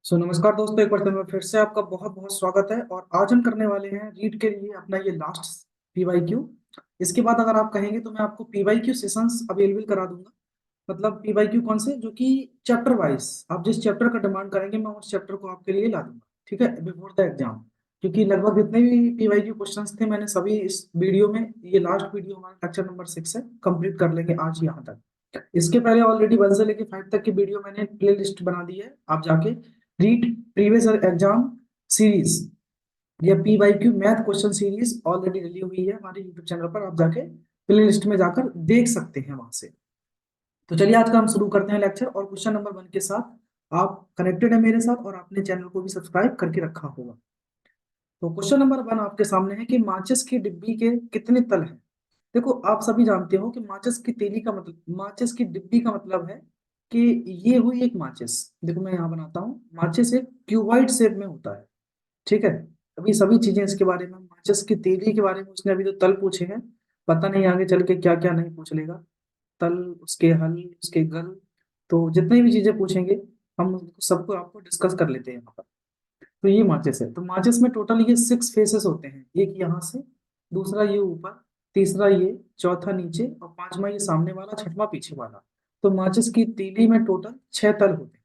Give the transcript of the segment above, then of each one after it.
नमस्कार दोस्तों, एक बार फिर से आपका बहुत बहुत स्वागत है। और आज हम करने वाले हैं रीड के लिए अपना ये लास्ट पीवाईक्यू। इसके बाद अगर आप कहेंगे तो मैं आपको पीवाईक्यू सेशंस अवेलेबल करा दूंगा। मतलब पीवाईक्यू कौन से, जो कि चैप्टर वाइज आप जिस चैप्टर का डिमांड करेंगे मैं उस चैप्टर को आपके लिए ला दूंगा, ठीक है, बिफोर द एग्जाम। क्योंकि लगभग जितने भी पीवाईक्यू क्वेश्चंस थे मैंने सभी इस वीडियो में, ये लास्ट वीडियो हमारा लेक्चर नंबर 6 है, कंप्लीट कर लेंगे आज यहाँ तक। इसके पहले ऑलरेडी 1 से लेके 5 तक की वीडियो मैंने प्ले लिस्ट बना दी है, आप जाके रीड प्रीवियस एग्जाम सीरीज या PYQ math question series already डली हुई है हमारे यूट्यूब चैनल पर, आप जाके प्ले लिस्ट में जाकर देख सकते हैं वहां से। तो चलिए आज का हम शुरू करते हैं लेक्चर, और क्वेश्चन नंबर 1 के साथ आप कनेक्टेड है मेरे साथ और आपने चैनल को भी सब्सक्राइब करके रखा होगा। तो क्वेश्चन नंबर 1 आपके सामने है कि माचिस की डिब्बी के कितने तल हैं। देखो, आप सभी जानते हो कि माचिस की तीली का मतलब, माचिस की डिब्बी का मतलब है कि ये हुई एक माचिस। देखो मैं यहाँ बनाता हूँ, माचिस एक क्यूबॉइड शेप में होता है, ठीक है। अभी सभी चीजें इसके बारे में, माचिस की तीली के बारे में उसने अभी तो तल पूछे हैं, पता नहीं आगे चल के क्या क्या नहीं पूछ लेगा। तल, उसके हल, उसके गल, तो जितनी भी चीजें पूछेंगे हम सबको आपको डिस्कस कर लेते हैं यहाँ पर। तो ये माचिस है, तो माचिस में टोटल ये 6 फेसेस होते हैं, एक यहाँ से, दूसरा ये ऊपर, तीसरा ये, चौथा नीचे, और पांचवा ये सामने वाला, छठवां पीछे वाला। तो माचिस की तीली में टोटल 6 तल होते हैं,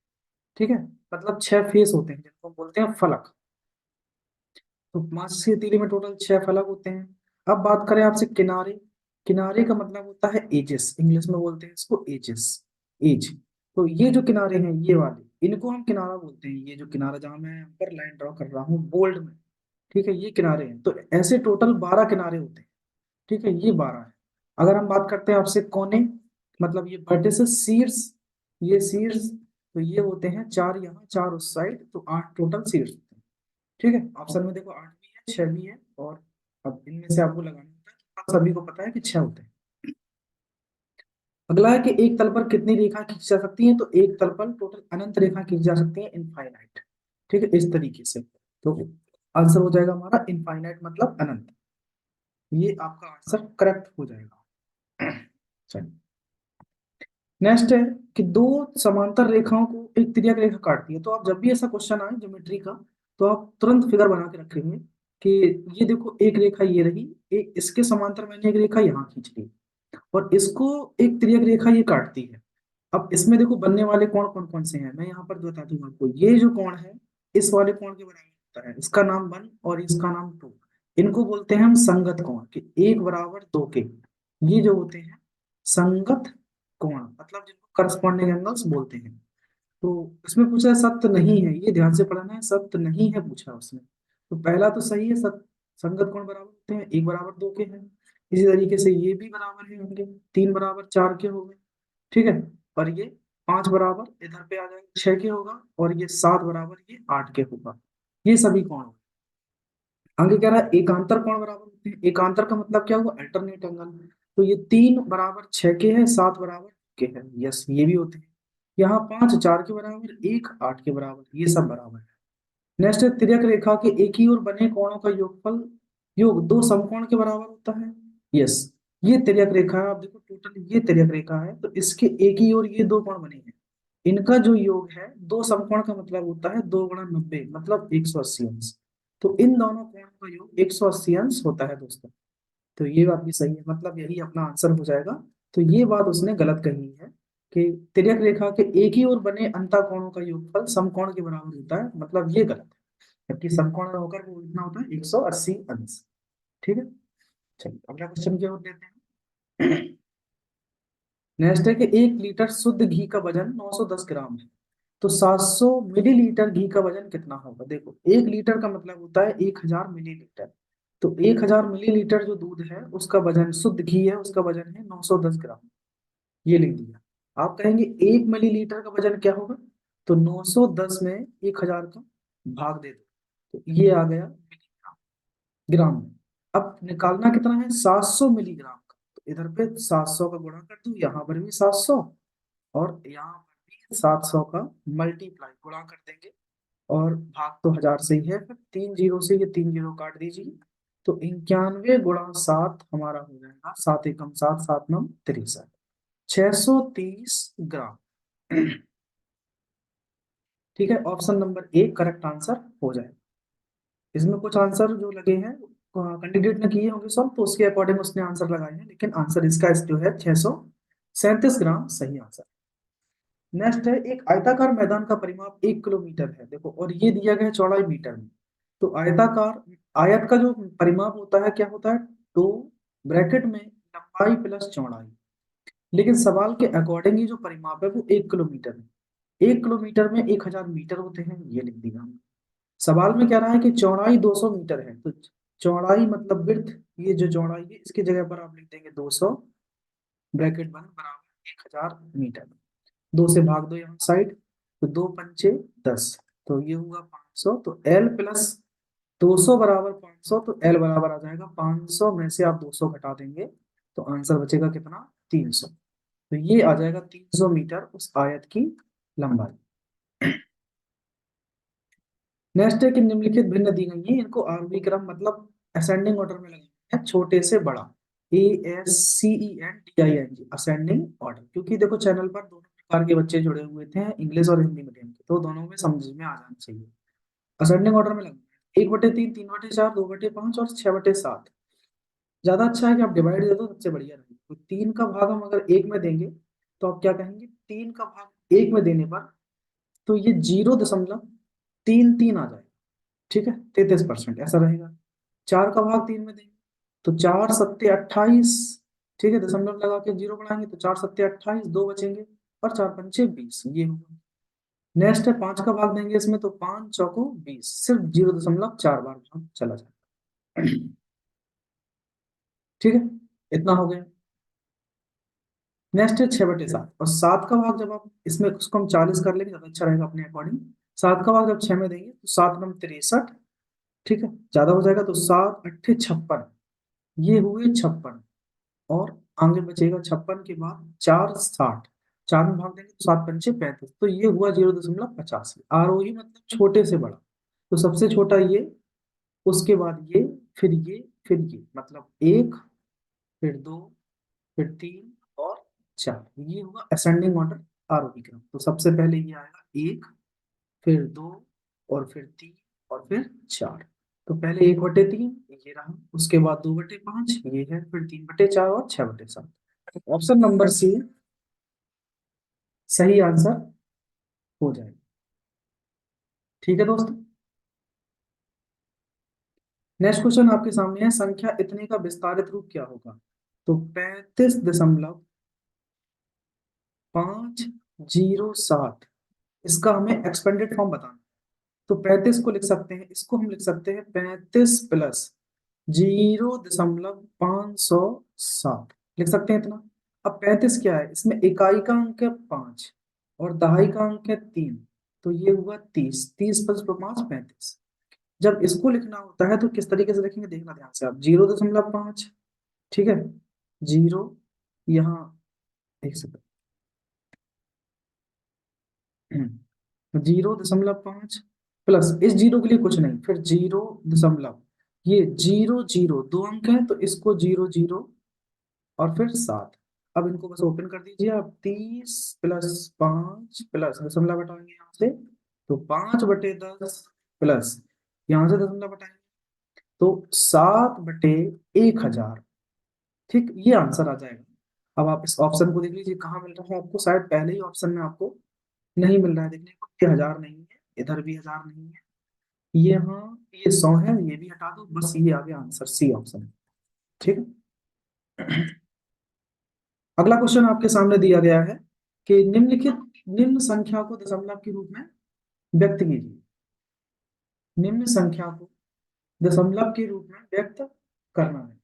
ठीक है। मतलब 6 फेस होते हैं जिनको हम बोलते हैं फलक। तो माचिस की तीली में टोटल 6 फलक होते हैं। अब बात करें आपसे किनारे। किनारे का मतलब होता है एजेस, इंग्लिश में बोलते हैं इसको एजेस, एज। तो ये जो किनारे हैं ये वाले, इनको हम किनारा बोलते हैं। ये जो किनारा जहां मैं यहाँ पर लाइन ड्रॉ कर रहा हूँ बोल्ड में, ठीक है, ये किनारे हैं। तो ऐसे टोटल 12 किनारे होते हैं, ठीक है, ये 12 है। अगर हम बात करते हैं आपसे कोने, मतलब ये वर्टिसेस, शीर्ष, ये शीर्ष, तो ये होते हैं 4 यहाँ 4 उस साइड, तो 8 टोटल शीर्ष होते हैं, ठीक है। ऑप्शन में देखो 8 भी है, 6 भी है, और अब इनमें से आपको लगाना होता है, तो आप सभी को पता है कि 6 होते हैं। अगला है कि एक तल पर कितनी रेखा खींची जा सकती है। तो एक तल पर टोटल अनंत रेखा खींची जा सकती है, इनफाइनाइट, ठीक है, इस तरीके से। तो आंसर हो जाएगा हमारा इनफाइनाइट, मतलब अनंत। ये आपका आंसर करेक्ट हो जाएगा। चलिए, नेक्स्ट है कि दो समांतर रेखाओं को एक तिर्यक रेखा काटती है। तो आप जब भी ऐसा क्वेश्चन आए ज्योमेट्री का, तो आप तुरंत फिगर बना के रखेंगे कि ये देखो एक रेखा ये रही, एक इसके समांतर मैंने एक रेखा यहाँ खींच ली, और इसको एक तिर्यक रेखा ये काटती है। अब इसमें देखो बनने वाले कोण कौन कौन से हैं, मैं यहाँ पर बता दूंगा आपको। ये जो कोण है इस वाले कोण के बराबर होता है, इसका नाम 1 और इसका नाम 2। इनको बोलते हैं हम संगत कोण, कि 1 बराबर 2 के, ये जो होते हैं संगत कोण, मतलब जिनको करस्पॉन्डिंग एंगल्स बोलते हैं। तो इसमें पूछा है सत्य नहीं है, ये ध्यान से पढ़ना है, सत्य नहीं है पूछा उसने। तो पहला तो सही है, सत्य संगत कोण बराबर होते हैं, 1 बराबर 2 के हैं। इसी तरीके से ये भी बराबर है होंगे, 3 बराबर 4 के हो गए, ठीक है। और ये 5 बराबर इधर पे आ जाएगा 6 के होगा, और ये 7 बराबर ये 8 के होगा। ये सभी कोण हो। आगे कह रहा है एकांतर कोण बराबर होते हैं। एकांतर का मतलब क्या हुआ, अल्टरनेट एंगल। तो ये 3 बराबर 6 के है, 7 बराबर के है, यस ये भी होते हैं। यहाँ 5 4 के बराबर, 1 8 के बराबर, ये सब बराबर है। नेक्स्ट है तिर्यक रेखा के एक ही ओर बने कोणों का योगफल, योग दो समकोण के बराबर होता है। यस, ये तिर्यक रेखा है, आप देखो टोटल ये तिर्यक रेखा है, तो इसके एक ही ओर ये दो कोण बने हैं, इनका जो योग है दो समकोण का मतलब होता है 2 गुणा 90, मतलब 180 अंश। तो इन दोनों कोणों का योग 180 अंश होता है दोस्तों। तो ये बात भी सही है, मतलब यही अपना आंसर हो जाएगा। तो ये बात उसने गलत कही है कि तिर्यक रेखा के एक ही ओर बने अंतःकोणों का योगफल समकोण के बराबर होता है, मतलब ये गलत है, जबकि समकोण होकर वो इतना होता है 180 अंश, ठीक है। चलिए अगला क्वेश्चन की ओर देते हैं। नेक्स्ट है कि 1 लीटर शुद्ध घी का वजन 910 ग्राम है, तो 700 मिलीलीटर घी का वजन कितना होगा। देखो 1 लीटर का मतलब होता है 1000 मिलीलीटर। तो 1000 मिलीलीटर जो दूध है उसका वजन, शुद्ध घी है उसका वजन है 910 ग्राम, ये लिख दिया। आप कहेंगे 1 मिलीलीटर का वजन क्या होगा, तो 910 में 1000 का भाग दे दो, तो ये आ गया मिलीग्राम, ग्राम में। अब निकालना कितना है, 700 मिलीग्राम का, तो इधर पे 700 का गुणा कर दो, यहाँ पर भी 700, और यहाँ पर भी 700 का मल्टीप्लाई गुणा कर देंगे, और भाग तो 1000 से ही है, फिर 3 जीरो से ये 3 जीरो काट दीजिए। तो 91 गुणा 7 हमारा हो जाएगा, 7 एकम 7, 7 नम 63, 630 ग्राम। ठीक है, option number A correct answer हो जाए। इसमें कुछ आंसर जो लगे हैं कैंडिडेट ने किए होंगे सॉल्व, तो उसके अकॉर्डिंग उसने आंसर लगाए हैं, लेकिन आंसर इसका जो है 637 ग्राम सही आंसर। नेक्स्ट है, एक आयताकार मैदान का परिमाप 1 किलोमीटर है, देखो, और ये दिया गया है चौड़ाई मीटर में। तो आयताकार आयत का जो परिमाप होता है क्या होता है, तो ब्रैकेट में लंबाई प्लस चौड़ाई, लेकिन सवाल के अकॉर्डिंग ही जो परिमाप है वो 1 किलोमीटर है। 1 किलोमीटर में 1000 मीटर होते हैं, ये लिख दिया हमने। सवाल में कह रहा है कि चौड़ाई 200 मीटर है, तो चौड़ाई मतलब विड्थ, ये जो चौड़ाई है इसकी जगह पर आप लिख देंगे 200, ब्रैकेट बंद, बराबर 1000 मीटर। 2 से भाग दो यहाँ साइड, तो 2 पंचे 10, तो ये हुआ 500, तो एल प्लस 200 बराबर 500, तो एल बराबर आ जाएगा 500 में से आप 200 घटा देंगे, तो आंसर बचेगा कितना, 300। तो ये आ जाएगा 300 मीटर उस आयत की लंबाई। नेक्स्ट है कि निम्नलिखित भिन्न दी गई है, इनको आरोही क्रम मतलब असेंडिंग ऑर्डर में लगाना है, छोटे से बड़ा, ASCENDING असेंडिंग ऑर्डर, क्योंकि देखो चैनल पर दोनों प्रकार के बच्चे जुड़े हुए थे, इंग्लिश और हिंदी मीडियम के, तो दोनों में समझ में आ जाना चाहिए। असेंडिंग ऑर्डर में लगना है, 1/3, 3/4, 2/5 और 6/7। ज्यादा अच्छा है कि आप डिवाइड दे दो, सबसे बढ़िया रहेगा। तो 3 का भाग हम अगर 1 में देंगे, तो आप क्या कहेंगे, 3 का भाग 1 में देने पर तो ये 0.33 आ जाएगा। ठीक है, 33% ऐसा रहेगा। 4 का भाग 3 में देंगे, तो 4 सत्ते 28। ठीक है, दशमलव लगा के 0 बढ़ाएंगे, तो 4 सत्ते 28, 2 बचेंगे, और 4 पंचे 20, ये होगा। नेक्स्ट है, 5 का भाग देंगे इसमें, तो 5 चौको 20, सिर्फ 0.4 बार भाग चला जाएगा। ठीक है, इतना हो गया। नेक्स्ट है 6/7, और 7 का भाग जब आप इसमें उसको हम 40 कर लेंगे, ज्यादा अच्छा रहेगा अपने अकॉर्डिंग। 7 का भाग जब 6 में देंगे, तो 7×9 = 63। ठीक है, ज्यादा हो जाएगा, तो 7×8 = 56, ये हुए 56। और आगे बचेगा 56 के बाद 4 60, 4 में भाग देंगे तो 7 पंचे 35, तो ये हुआ 0.85। आरोही मतलब छोटे से बड़ा, तो सबसे छोटा ये, उसके बाद ये, फिर ये, फिर ये, मतलब 1, फिर 2, फिर 3 और 4, ये हुआ असेंडिंग ऑर्डर आरोही क्रम। तो सबसे पहले ये आएगा 1, फिर 2, और फिर 3, और फिर 4। तो पहले 1/3 ये रहा, उसके बाद 2/5 ये है, फिर 3/4 और 6/7। ऑप्शन नंबर सी सही आंसर हो जाएगा। ठीक है दोस्तों, नेक्स्ट क्वेश्चन आपके सामने है, संख्या इतने का विस्तारित रूप क्या होगा, तो 35.507, इसका हमें एक्सपेंडेड फॉर्म बताना। तो 35 को लिख सकते हैं, इसको हम लिख सकते हैं 35 प्लस 0.507, लिख सकते हैं इतना। अब 35 क्या है, इसमें इकाई का अंक है 5 और दहाई का अंक है 3, तो ये हुआ 30, 30 + 5 = 35। जब इसको लिखना होता है तो किस तरीके से लिखेंगे, देखना ध्यान से आप, 0.5, ठीक है, 0, यहाँ एक सेकंड, 0.5 प्लस इस 0 के लिए कुछ नहीं, फिर 0 ये 0 0 दो अंक है, तो इसको 0 0 और फिर 7। अब इनको बस ओपन कर दीजिए आप, 30 + 5 प्लस दशमलव हटाएंगे यहाँ से, तो 5/10 प्लस यहाँ से दशमलव हटाएंगे, तो 7/1000। ठीक, ये आंसर आ जाएगा। अब आप इस ऑप्शन को देख लीजिए, कहाँ मिल रहा है आपको, शायद पहले ही ऑप्शन में आपको नहीं मिल रहा है देखने को, ये 1000 नहीं है, इधर भी 1000 नहीं है, ये हाँ, ये 100 है, ये भी हटा दो, बस ये आ गया आंसर, सी ऑप्शन। ठीक है, अगला क्वेश्चन आपके सामने दिया गया है कि निम्न संख्या को दशमलव के रूप में व्यक्त कीजिए। निम्न संख्या को दशमलव के रूप में व्यक्त करना है,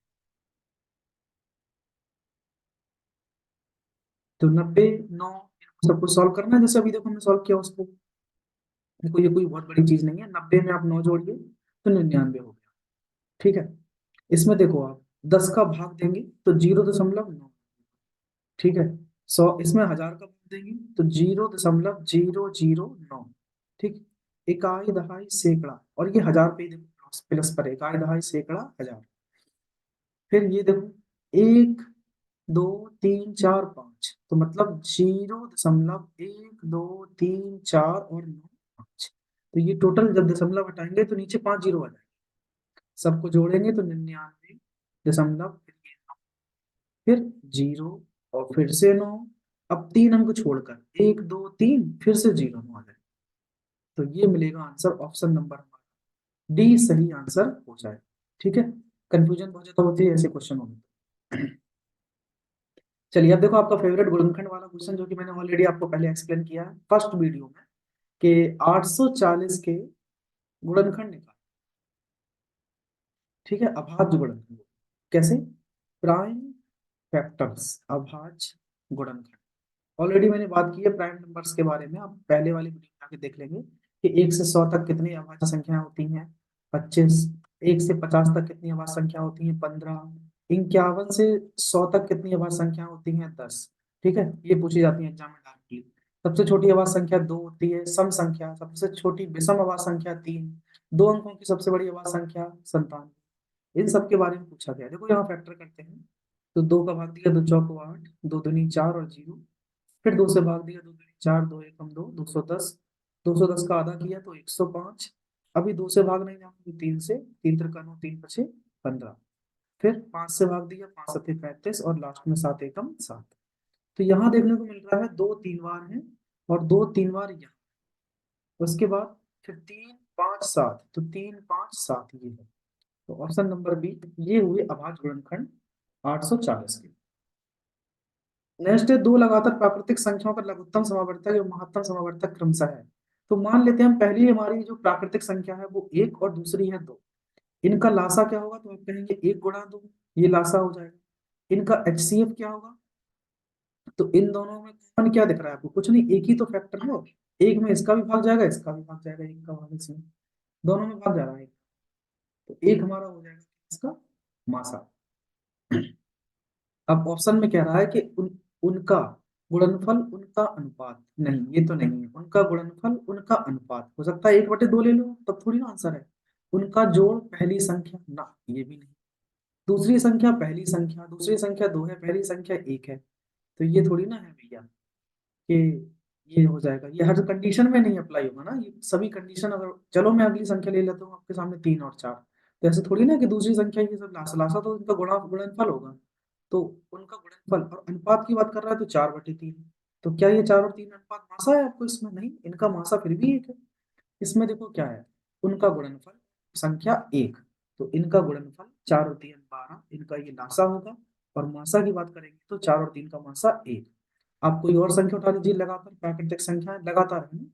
तो 90, 9, सबको सॉल्व करना है, जैसे अभी देखो हमने सॉल्व किया उसको। देखो ये कोई बहुत बड़ी चीज नहीं है, 90 में आप 9 जोड़िए तो 99 हो गया। ठीक है, इसमें देखो आप 10 का भाग देंगे तो 0.9, ठीक है, 100, इसमें 1000 का भाग देंगे तो 0.009। ठीक, इकाई दहाई सैकड़ा, और ये 1000 पे ही देखो, प्लस पर इकाई दहाई सैकड़ा 1000। फिर ये देखो 1 2 3 4 5, तो मतलब 0.1 2 3 4 और 9। तो ये टोटल जब दशमलव हटाएंगे तो नीचे 5 जीरो आ जाएगा, सबको जोड़ेंगे तो 99 दशमलव, फिर जीरो, और फिर से 9, अब 3 अंक छोड़कर 1 2 3 फिर से जीरो 9 आ जाएगा। तो ये मिलेगा आंसर, ऑप्शन नंबर डी सही आंसर हो जाए। ठीक है, कंफ्यूजन बहुत ज्यादा होती है ऐसे क्वेश्चन होने में। चलिए अब देखो आपका फेवरेट गुणनखंड वाला क्वेश्चन, जो कि मैंने ऑलरेडी आपको पहले एक्सप्लेन किया है फर्स्ट वीडियो में, कि 840 के गुणनखंड निकाल। ठीक है, अभाज्य गुणनखंड कैसे, प्राइम फैक्टर्स, अभाज्य गुणनखंड। ऑलरेडी मैंने बात की है प्राइम नंबर्स के बारे में, आप पहले वाली वीडियो में आके देख लेंगे कि 1 से 100 तक कितनी अभाज्य संख्या होती हैं, 25। 1 से 50 तक कितनी अभाज्य संख्या होती है, 15। 51 से 100 तक कितनी अभाज्य संख्या होती है, 10। ठीक है, ये पूछी जाती है एग्जाम में डायरेक्टली। सबसे छोटी अभाज्य संख्या 2 होती है, सम संख्या। सबसे छोटी विषम अभाज्य संख्या 3। 2 अंकों की सबसे बड़ी अभाज्य संख्या 97। इन सब के बारे में पूछा गया है। देखो यहाँ फैक्टर करते हैं, तो 2 का भाग दिया, 2 चौको 8, 2 दूनी 4 और 0। फिर 2 से भाग दिया, 2 दूनी 4, 2 एकम 2, 210। 210 का आधा किया तो 105। अभी 2 से भाग नहीं जाऊंगा, 3 से, 3 त्रिका 9, 3 पचे 15। फिर 5 से भाग दिया, 5 सत्ते 35, और लास्ट में 7 एकम 7। तो यहाँ देखने को मिल रहा है 2 3 बार है, और 2 3 बार यहाँ। उसके बाद फिर 3 5 7, तो 3 5 7 ये है। तो ऑप्शन नंबर बी, ये हुए अभाज्य गुणनखंड 840 के। नेक्स्ट है, दो लगातार प्राकृतिक संख्याओं का लघुत्तम समावर्तक और महत्तम समावर्तक क्रमशः है। तो मान लेते हैं हम पहली हमारी जो प्राकृतिक संख्या है वो 1 और दूसरी है 2। इनका लासा क्या होगा, तो आप कहेंगे 1 गुणा 2, ये लासा हो जाएगा। इनका एचसीएफ क्या होगा, तो इन दोनों में कॉमन क्या दिख रहा है आपको, कुछ नहीं, एक ही तो फैक्टर है। एक में इसका भी भाग जाएगा, इसका भी भाग जाएगा, एक का भाग इसमें, दोनों में भाग जा रहा है। तो एक हमारा हो जाएगा इसका मासा। अब ऑप्शन में कह रहा है कि उनका गुणनफल उनका अनुपात, नहीं ये तो नहीं है, उनका गुणनफल उनका अनुपात हो सकता है 1/2 ले लो, तब थोड़ी ना आंसर है। उनका जोड़ पहली संख्या, ना ये भी नहीं। दूसरी संख्या पहली संख्या, दूसरी संख्या 2 है, पहली संख्या 1 है, तो ये थोड़ी ना है भैया कि ये हो जाएगा। ये हर कंडीशन में नहीं अप्लाई होगा ना, ये सभी कंडीशन, अगर चलो मैं अगली संख्या ले लेता हूँ आपके सामने 3 और 4, तो ऐसे थोड़ी ना कि दूसरी संख्या ये सब लासा लासा, तो इनका गुणनफल होगा। तो उनका गुणनफल, और अनुपात की बात कर रहा है तो 4/3। तो क्या ये 4 और 3 अनुपात मासा है आपको, इसमें नहीं, इनका मासा फिर भी 1 है। इसमें देखो क्या है, उनका गुणनफल संख्या 1, तो इनका गुणनफल 4 और 3 12, इनका ये लासा होगा। और मासा की बात करेंगे तो 4 और 3 का मासा 1। आप कोई और संख्या उठा लीजिए लगातार, प्राकृतिक संख्या है, लगातार है ना।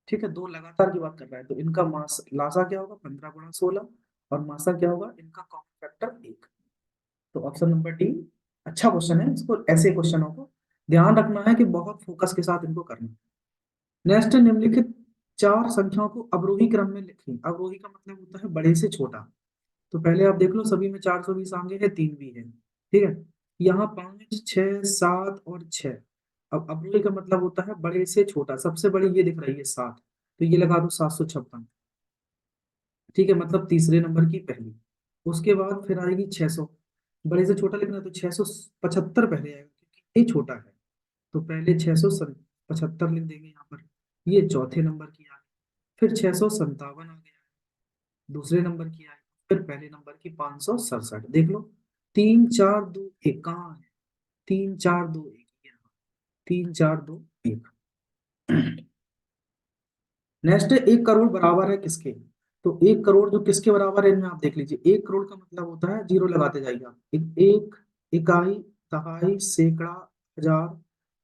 ठीक है, दो लगातार की बात कर रहा है, तो इनका मास लासा क्या होगा, 15 × 16, और मासा क्या होगा इनका, कॉमन फैक्टर 1। तो ऑप्शन नंबर डी अच्छा क्वेश्चन है, इसको ऐसे क्वेश्चनों को ध्यान रखना है कि बहुत फोकस के साथ इनको करना है। नेक्स्ट, निम्नलिखित चार संख्याओं को अवरोही क्रम में लिखें। अवरोही का मतलब होता है बड़े से छोटा। तो पहले आप देख लो, सभी में 420 आगे है, 3 भी है। ठीक है, यहाँ 5 6 7 और 6। अब अवरोही का मतलब होता है बड़े से छोटा, सबसे बड़ी ये दिख रही है 7, तो ये लगा दो 756। ठीक है, मतलब तीसरे नंबर की पहली। उसके बाद फिर आएगी 600, बड़े से छोटा लिखना है तो 675 पहले आएगा क्योंकि ये छोटा है। तो पहले 675 लिख देंगे यहाँ पर, ये चौथे नंबर की आ गई। फिर 657 आ गया, दूसरे नंबर की आई। फिर पहले नंबर की 567, देख लो। 3 4 2 1 कहाँ है, 3 4 2 1 यहाँ, 3 4 2 1। नेक्स्ट, 1 करोड़ बराबर है किसके। तो 1 करोड़ जो किसके बराबर है, इनमें आप देख लीजिए। 1 करोड़ का मतलब होता है, जीरो लगाते जाइए आप, एक इकाई, दहाई, सैकड़ा, हजार,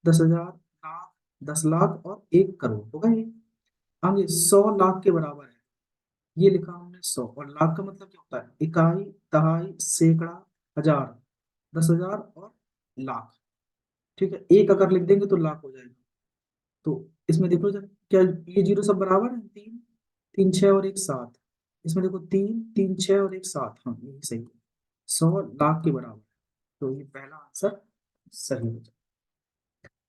10,000, लाख, 10 लाख, और 1 करोड़ होगा ये। आगे 100 लाख के बराबर है, ये लिखा हमने 100, और लाख का मतलब क्या होता है, इकाई, दहाई, सैकड़ा, हजार, 10,000 और लाख। ठीक है, एक अगर लिख देंगे तो लाख हो जाएगा। तो इसमें देखो जरा, क्या ये जीरो सब बराबर है, 3 3 6 और 1 7। इसमें देखो 3 3 6 और 1 7, हाँ यही सही है, 100 लाख के बराबर। तो ये पहला आंसर सही हो जाए।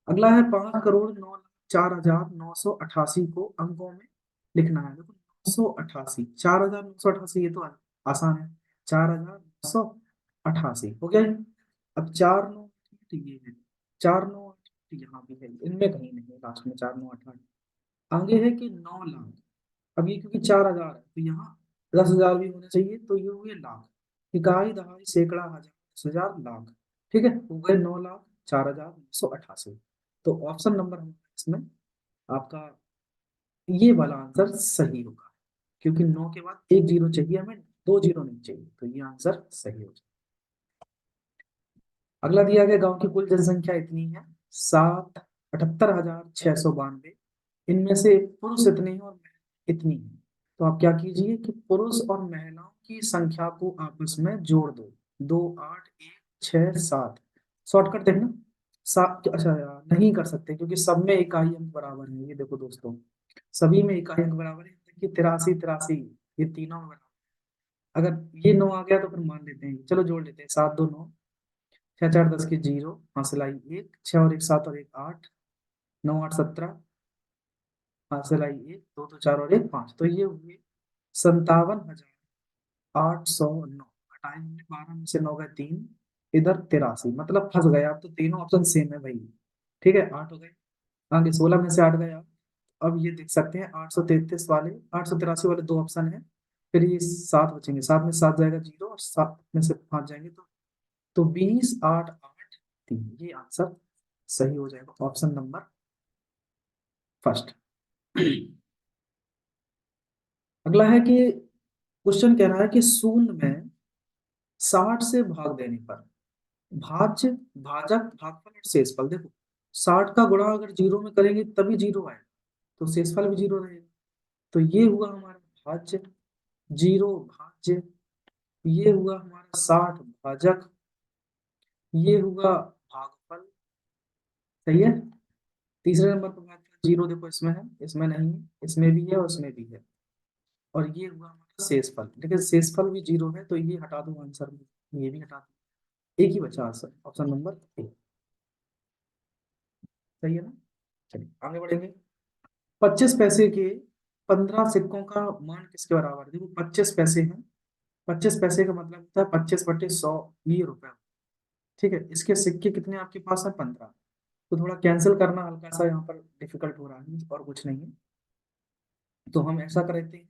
अगला है 5,09,04,988 को अंकों में लिखना है। देखो 988, 4,988, ये तो आसान है, 4,988 हो गया ये। अब 4 9 ये है, 4 9 यहाँ भी है, इनमें कहीं नहीं है लास्ट में 4 9 8 8। आगे है कि 9 लाख, अब ये क्योंकि 4000 है तो यहाँ 10,000 भी होने चाहिए, तो ये हुए लाख। इकाई दहाई सैकड़ा हजार 10,000 लाख। ठीक है, हो गए 9,04,988। तो ऑप्शन नंबर हमारा इसमें आपका ये वाला आंसर सही होगा, क्योंकि 9 के बाद एक जीरो चाहिए हमें, दो जीरो नहीं चाहिए, तो ये आंसर सही हो जाए। अगला दिया गया गांव की कुल जनसंख्या इतनी है 7,78,692। इनमें से पुरुष इतने हैं और महिला इतनी है। तो आप क्या कीजिए कि पुरुष और महिलाओं की संख्या को आपस में जोड़ दो। 2, 8, 1, 6, 7। शॉर्टकट देखना। सात, अच्छा यार नहीं कर सकते क्योंकि सब में इकाई अंक बराबर है। ये देखो दोस्तों, सभी में इकाई अंक बराबर है। देखिए 83 83, ये तीनों में बराबर। अगर ये 9 आ गया तो फिर मान लेते हैं, चलो जोड़ लेते हैं। 7, 2, 9, 6, 4, 10 के जीरो, हासिल आई 1, 6 और 1 7 और 1 8, 9, 8, 17, हासिल आई 1, 2, 2, 4 और 1 5। तो ये हुए 57,809। हटाए हमने 12 में से 9 गए 3, इधर 83, मतलब फंस गए आप। तो तीनों ऑप्शन सेम है भाई। ठीक है, 8 हो गए। आगे 16 में से 8 गए आप। अब ये देख सकते हैं 833 वाले, 883 वाले दो ऑप्शन है। फिर ये 7 बचेंगे, 7 में 7 जाएगा जीरो, और 7 में से 5 जाएंगे तो 20, 8, 8, 3, ये आंसर सही हो जाएगा, ऑप्शन नंबर फर्स्ट। अगला है कि क्वेश्चन कह रहा है कि शून्य में 60 से भाग देने पर भाज्य, भाजक, भागफल और शेषफल। देखो 60 का गुणा अगर जीरो में करेंगे तभी जीरो आएगा, तो शेषफल भी जीरो रहेगा। तो ये हुआ हमारा भाज्य, जीरो भाज्य। ये हुआ हमारा 60 भाजक। ये हुआ भागफल। सही है। तीसरे नंबर पर भागफल जीरो, देखो इसमें है, इसमें नहीं है, इसमें भी है और इसमें भी है। और ये हुआ हमारा शेषफल, लेकिन शेषफल भी जीरो है, तो ये हटा दो आंसर में, ये भी हटा दो। एक ही बचा आंसर, ऑप्शन नंबर ए। सही है ना। चलिए आगे बढ़ेंगे। 25 पैसे के 15 सिक्कों का मान किसके बराबर है? देखो 25 पैसे हैं, 25 पैसे का मतलब होता है 25/100, ये रुपए। ठीक है, इसके सिक्के कितने आपके पास है? 15। तो थोड़ा कैंसिल करना हल्का सा यहाँ पर डिफिकल्ट हो रहा है, और कुछ नहीं है। तो हम ऐसा करते हैं,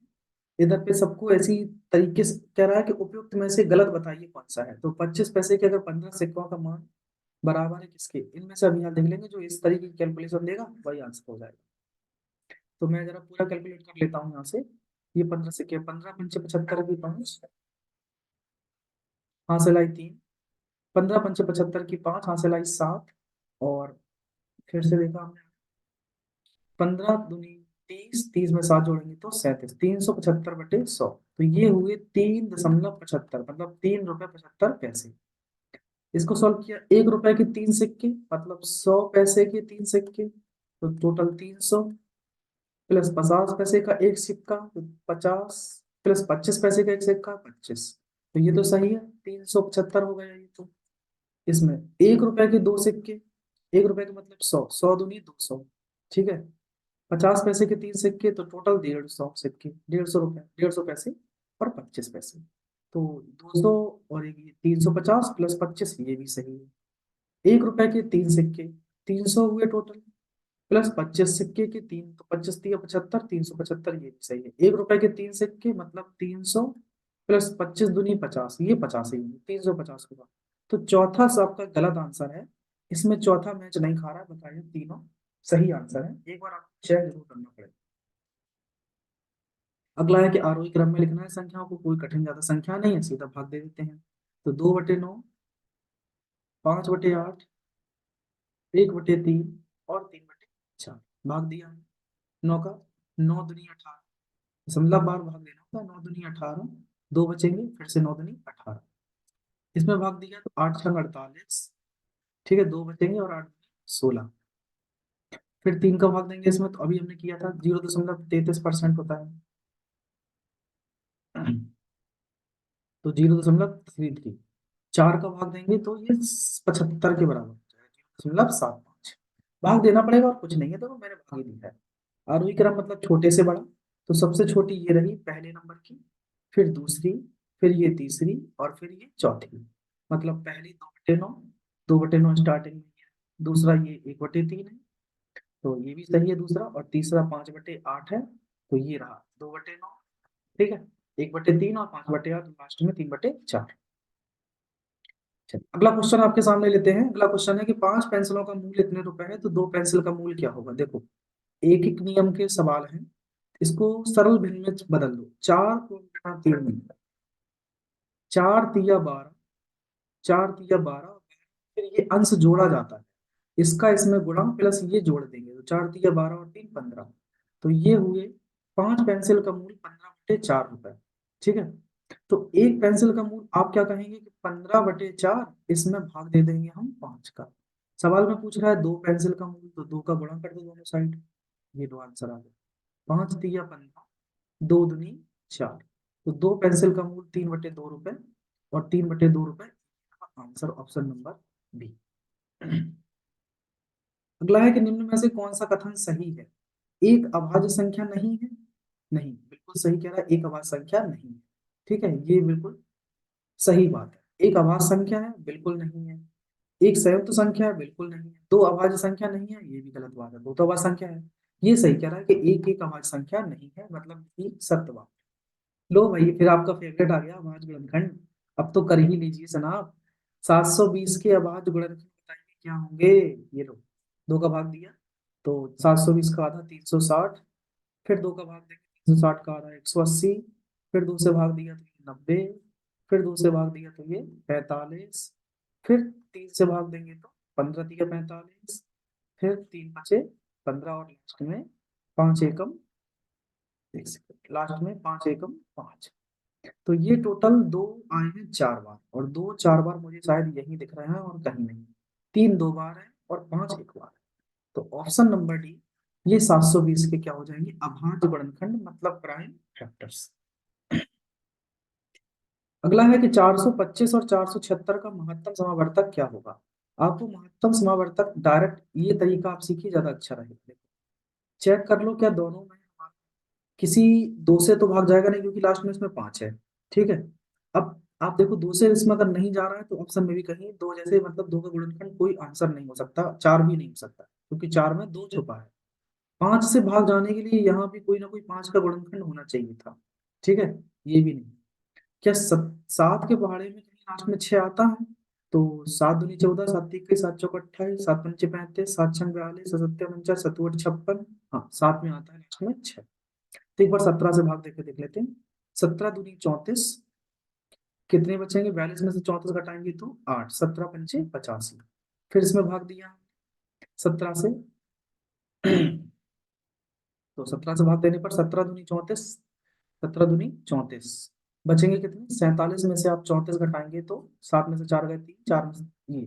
इधर पे सबको ऐसी तरीके से कह रहा है कि उपयुक्त में से गलत बताइए कौन सा है। तो 25 पैसे के अगर 15 सिक्कों का मान बराबर है किसके, इनमें से अभी यहाँ देख लेंगे, जो इस तरीके की कैलकुलेशन देगा वही आंसर हो जाएगा। तो मैं जरा पूरा कैलकुलेट कर लेता हूँ यहाँ से। ये 15 सिक्के, 15 पंचे 75 की 5, हासिल आई 3, 15 पंचे 75 की 5, हासिल आई 7, और फिर से देखा हमने 15 दूनी 30, 30 में 7 जोड़ेंगे तो 37, 375/100। तो ये हुए 3.75, मतलब 3 रुपए 75 पैसे। इसको सॉल्व किया, 1 रुपए के 3 सिक्के, मतलब 100 पैसे के 3 सिक्के, तो टोटल 300, प्लस 50 पैसे का एक सिक्का तो 50, प्लस 25 पैसे का एक सिक्का 25। तो ये तो सही है, 375 हो गया ये तो। इसमें 1 रुपए के 2 सिक्के, 1 रुपए का मतलब 100, 100 दूनी 200। ठीक है, 50 पैसे के 3 सिक्के, तो टोटल 150 सिक्के, 150 रुपए, 150 पैसे और 25 पैसे। तो 200 और एक 350 प्लस 25, ये भी सही है। 1 रुपए के 3 सिक्के, 300 हुए टोटल, प्लस 25 सिक्के के 3, तो 25 3 75, 375, ये भी सही है। 1 रुपए के 3 सिक्के मतलब 300, प्लस 25 दूनी 50, ये 50 ही है, 350 होगा। तो चौथा सबका गलत आंसर है, इसमें चौथा मैच नहीं खा रहा है, बताइए तीनों सही आंसर है। एक बार आप चेक जरूर करना पड़ेगा। अगला है कि आरोही क्रम में लिखना है संख्याओं को, कोई कठिन ज्यादा संख्या नहीं है, सीधा भाग दे देते हैं। तो 2/9, 5/8, 1/3 और 3/4 भाग दिया। 9 का 9 दूनी 18, दशमलव बार भाग देना होगा। 9 दूनी 18, दो बचेंगे, फिर से 9 दूनी 18, इसमें भाग दिया तो 8 छंग 48। ठीक है, दो बचेंगे और 8 दूनी 16, फिर 3 का भाग देंगे इसमें, तो अभी हमने किया था 0.33% होता है, तो 0.33। 4 का भाग देंगे तो ये 75 के बराबर हो जाएगा, 0.75 भाग देना पड़ेगा, और कुछ नहीं है, तो मैंने भाग ही दिया है। आरोही क्रम मतलब छोटे से बड़ा, तो सबसे छोटी ये रही पहले नंबर की, फिर दूसरी, फिर ये तीसरी, और फिर ये चौथी। मतलब पहली 2/9, 2/9 स्टार्टिंग में है। दूसरा ये 1/3 है, तो ये भी सही है दूसरा, और तीसरा 5/8 है, तो ये रहा 2/9, ठीक है, 1/3 और 5/8, लास्ट में 3/4। चलिए अगला क्वेश्चन आपके सामने लेते हैं। अगला क्वेश्चन है कि 5 पेंसिलों का मूल्य इतने रुपए है, तो 2 पेंसिल का मूल्य क्या होगा। देखो एक एक नियम के सवाल हैं, इसको सरल भिन्न में बदल दो। 4 को 3 में, 4 तिया 12, 4 तिया 12, फिर ये अंश जोड़ा जाता है, इसका इसमें गुणा प्लस ये जोड़ देंगे, तो 4 तिया 12 और 3 15। तो ये हुए 5 पेंसिल का मूल्य 15/4 रुपए, ठीक है। तो एक पेंसिल का मूल्य आप क्या कहेंगे कि 15/4, इसमें भाग दे देंगे हम 5 का। सवाल में पूछ रहा है 2 पेंसिल का मूल्य, तो 2 का गुणा कर दो दोनों साइड, ये दो आंसर आ गया। 5 तिया 15, 2 दूनी 4, तो 2 पेंसिल का मूल्य 3/2 रुपए, और 3/2 रुपए आंसर ऑप्शन नंबर बी। अगला है कि निम्न में से कौन सा कथन सही है। एक अभाज्य संख्या नहीं है, नहीं बिल्कुल सही कह रहा है, एक अभाज्य संख्या नहीं है, ठीक है, ये बिल्कुल सही बात है। एक अभाज्य संख्या है, बिल्कुल नहीं है। एक संयुक्त संख्या है, बिल्कुल नहीं है। दो अभाज्य संख्या नहीं है, ये भी गलत बात है, दो तो अभाज्य संख्या है। ये सही कह रहा है कि एक एक अभाज्य संख्या नहीं है, मतलब ये सत्य बात। लो भाई फिर आपका फेवरेट आ गया अभाज्य गुणनखंड, अब तो कर ही लीजिए जनाब। 720 के अभाज्य गुणनखंड बताइए क्या होंगे। ये लो, 2 का भाग दिया तो 720 का आधा 360, फिर 2 का भाग देंगे 360 का आधा 180, फिर 2 से भाग दिया तो ये 90, फिर 2 से भाग दिया तो ये 45, फिर 3 से भाग देंगे तो 15 तिया 45, फिर 3 बचे 15, और लास्ट में 5 एकम, एक सेकंड, लास्ट में 5 एकम 5। तो ये टोटल दो आए हैं 4 बार, और दो 4 बार मुझे शायद यही दिख रहे हैं और कहीं नहीं। 3 2 बार है और 5 एक बार है, तो ऑप्शन नंबर डी, ये 720 के क्या हो जाएंगे अभाज्य गुणनखंड, मतलब प्राइम फैक्टर्स। अगला है कि 425 और 476 का महत्तम समावर्तक क्या होगा। आपको महत्तम समावर्तक डायरेक्ट ये तरीका आप सीखिए, ज्यादा अच्छा रहेगा। चेक कर लो क्या दोनों में किसी दो से तो भाग जाएगा नहीं, क्योंकि लास्ट में इसमें 5 है, ठीक है। अब आप देखो दो से इसमें अगर नहीं जा रहा है तो ऑप्शन में भी कहीं दो जैसे, मतलब दो का गुणनखंड कोई आंसर नहीं हो सकता, 4 भी नहीं हो सकता, क्योंकि 4 में 2 छुपा है। 5 से भाग जाने के लिए यहाँ भी कोई ना कोई 5 का गुणनखंड होना चाहिए था, ठीक है, ये भी नहीं। क्या 7 के पहाड़े में कहीं लास्ट में 6 आता है। तो 7 दूनी 14, 7 तिक्के 7 चौक 28, 7 पंचे 35, 7 छंग 42, 7 सत्ते 49, 7 8 56, हाँ 7 में आता है लास्ट में 6। तो एक बार 17 से भाग देके देख लेते हैं। 17 दूनी 34, कितने बचेंगे 42 में से 34 घटाएंगे तो 8, 17 पंचे 85, फिर इसमें भाग दिया 17 से। तो 17 से भाग देने पर 17 दूनी 34, 17 दूनी 34, बचेंगे कितने 47 में से आप 34 घटाएंगे तो 7 में से 4 गए 3, 4 में से ये,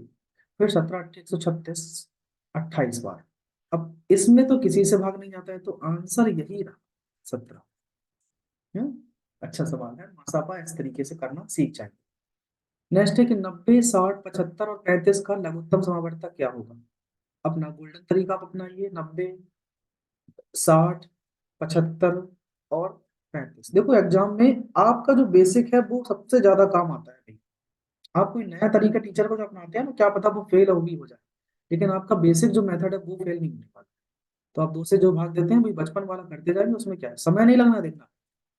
फिर 17 8 136, 28 बार। अब इसमें तो किसी से भाग नहीं जाता है, तो आंसर यही रहा 17। अच्छा सवाल है, मासापा इस तरीके से करना सीख जाए। नेक्स्ट है कि 90 60 75 और 35 का लघुत्तम समावर्तक क्या होगा। अपना गोल्डन तरीका आप अपनाइए, 90 60 75 और 35। देखो एग्जाम में आपका जो बेसिक है वो सबसे ज्यादा काम आता है भाई। आप कोई नया तरीका टीचर को जो अपनाते हैं ना, क्या पता वो फेल हो भी हो जाए, लेकिन आपका बेसिक जो मेथड है वो फेल नहीं होने वाला। तो आप दो से जो भाग देते हैं भाई बचपन वाला करते जाएंगे, उसमें क्या है, समय नहीं लगना, देखना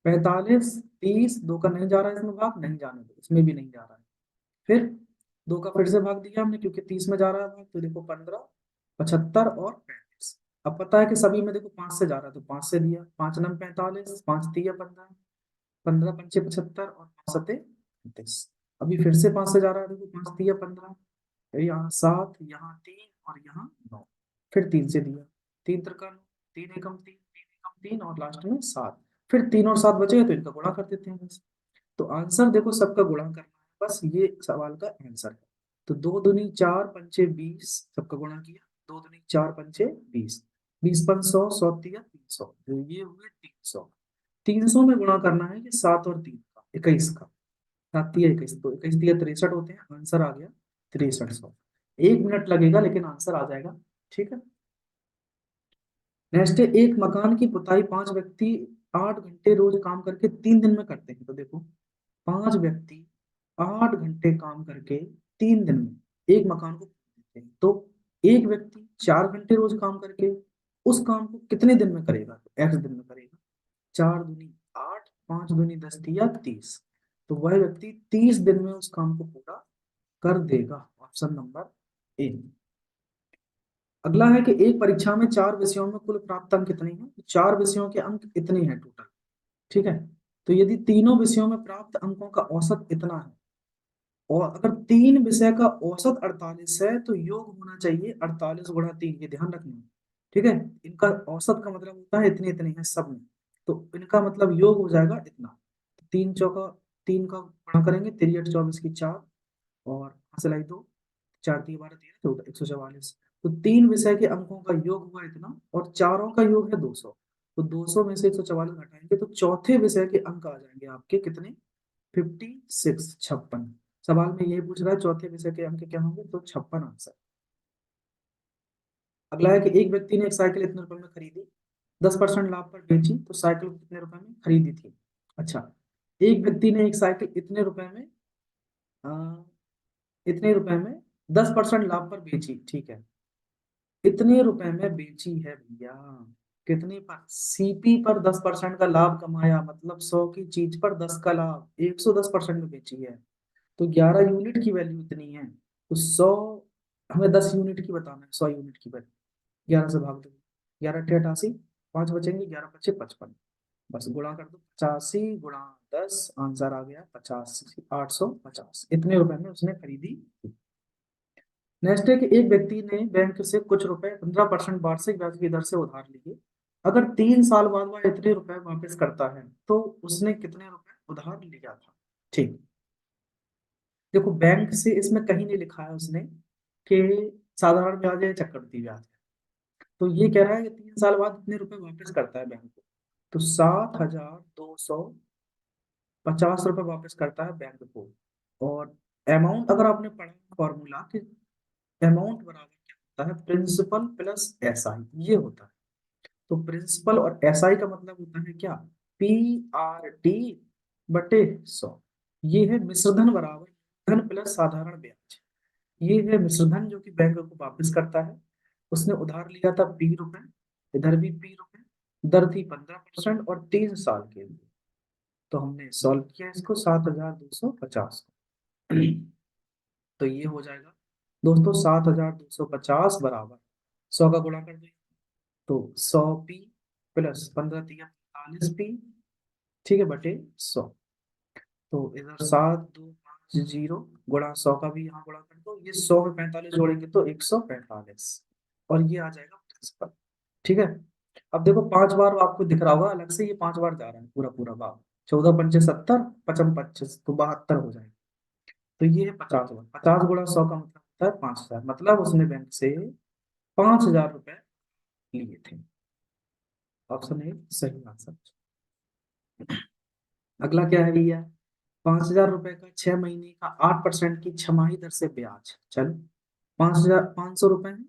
45 30, 2 का नहीं जा रहा है इसमें भाग, नहीं जाने दो, इसमें भी नहीं जा रहा है। फिर 2 का फिर से भाग दिया हमने, क्योंकि 30 में जा रहा है भाग, तो देखो 15 75 और 35। अब पता है कि सभी में देखो 5 से जा रहा है, तो 5 से दिया, 5 9 45, 5 3 15, 15 पंचे 75 और 5 7 35। अभी फिर से 5 से जा रहा है, देखो 5 3 15, फिर यहाँ 7, यहाँ 3 और यहाँ 9, फिर 3 से दिया, 3 त्रिका 9, 3 एकम 3, 3 एकम 3 और लास्ट में 7। फिर 3 और 7 बचे तो इनका गुणा कर देते हैं बस। तो आंसर देखो सबका गुणा करना है, बस ये सवाल का आंसर है। तो 2 दूनी 4 पंचे 20, सबका गुणा किया, 2 दूनी 4 पंचे 20, 20 5 100, 100 तिया 300, तो ये हुए 300। 300 में गुणा करना है कि 7 और 3 का 21 का, 7 तिया 21, तो 21 तिया 63 होते हैं, आंसर आ गया 6300। 1 मिनट लगेगा लेकिन आंसर आ जाएगा, ठीक है। नेक्स्ट है, एक मकान की पुताई 5 व्यक्ति 8 घंटे रोज काम करके 3 दिन में करते हैं। तो देखो 5 व्यक्ति 8 घंटे काम करके 3 दिन में एक मकान को देते हैं, तो एक व्यक्ति 4 घंटे रोज काम करके उस काम को कितने दिन में करेगा, तो एक्स दिन में करेगा। 4 दूनी 8, 5 दूनी 10 तिया 30। तो वह व्यक्ति 30 दिन में उस काम को पूरा कर देगा। Option number A. अगला है कि एक परीक्षा में 4 विषयों में कुल प्राप्त अंक कितने हैं? 4 विषयों के अंक इतने हैं टोटल। ठीक है। तो यदि तीनों विषयों में प्राप्त अंकों का औसत इतना है और अगर 3 विषय का औसत 48 है तो योग होना चाहिए 48 गुणा 3। ये ध्यान रखना। ठीक है। इनका औसत का मतलब होता है इतने इतने हैं सब में। तो इनका मतलब योग हो जाएगा इतना। 3 चौका 3 का गुणा करेंगे, 3 8 24 की 4 और हंसलाई 2, 4 3 12 13 14 144। तो 3 विषय के अंकों का योग हुआ इतना और चारों का योग है 200। तो 200 में से 144 घटाएंगे तो चौथे विषय के अंक आ जाएंगे आपके कितने? 56 56। सवाल में ये पूछ रहा है चौथे विषय के अंक क्या होंगे, तो 56 आंसर। अगला है कि एक व्यक्ति ने एक साइकिल इतने रुपए में खरीदी, 10% लाभ पर बेची, तो साइकिल को कितने रुपए में खरीदी थी? अच्छा, एक व्यक्ति ने एक साइकिल इतने रुपए में अ, इतने रुपए में 10% लाभ पर बेची, ठीक है। इतने रुपए में बेची है भैया। कितने पर? सीपी पर 10% का लाभ कमाया, मतलब 100 की चीज पर 10 का लाभ, 110% में बेची है। तो 11 यूनिट की वैल्यू इतनी है। तो 100 हमें 10 यूनिट की बताना है, 100 यूनिट की वैल्यू 11 से भाग दो, 11 अट्ठे 88, 5 बचेंगे, 11 पच्चे 55। बस गुणा कर दो, 85 गुणा 10, आंसर आ गया 85, 850। इतने रुपए में उसने खरीदी। नेक्स्ट है कि एक व्यक्ति ने बैंक से कुछ रुपए 15% वार्षिक ब्याज की दर से उधार लिए। अगर 3 साल बाद वह इतने रुपए वापस करता है तो उसने कितने रुपए उधार लिया था? ठीक। देखो बैंक से इसमें कहीं नहीं लिखा है उसने कि साधारण ब्याज है या चक्रवृद्धि ब्याज है। तो ये कह रहा है कि 3 साल बाद इतने रुपए वापस करता है बैंक को। तो 7,250 रुपए वापस करता है बैंक को। और अमाउंट अगर आपने पढ़ा फॉर्मूला कि अमाउंट बराबर क्या होता है, प्रिंसिपल प्लस एसआई, ये होता है। तो प्रिंसिपल और एसआई का मतलब होता है क्या? PRT बटे 100। ये है मिश्रधन बराबर धन प्लस साधारण ब्याज। ये है मिश्रधन जो कि बैंक को वापस करता है। उसने उधार लिया था P रुपए, इधर भी P रुपए, दर थी 15% और 3 साल के लिए। तो हमने सॉल्व किया इसको 7,250 को। तो ये हो जाएगा दोस्तों 7,250 बराबर 100 का गुणा कर दो। तो 100P प्लस 15 तिया 45P, ठीक है, बटे 100। तो इधर 7,250 गुणा 100 का भी यहाँ गुणा कर दो, ये 100 में 45 जोड़ेंगे तो 145 और ये आ जाएगा प्रिंसिपल। ठीक है। अब देखो 5 बार आपको दिख रहा होगा अलग से, ये 5 बार जा रहा है पूरा पूरा बार। 14 पंचे 70, 55 25 तो 72 हो जाएगा। तो ये है 50 बार, 50 गुणा 100 का मतलब होता है 5,000, मतलब उसने बैंक से 5,000 रुपए लिए थे। ऑप्शन ए सही आंसर। अगला क्या है भैया? 5,000 रुपए का 6 महीने का 8% की छमाही दर से ब्याज। चलो 5,500 रुपए है,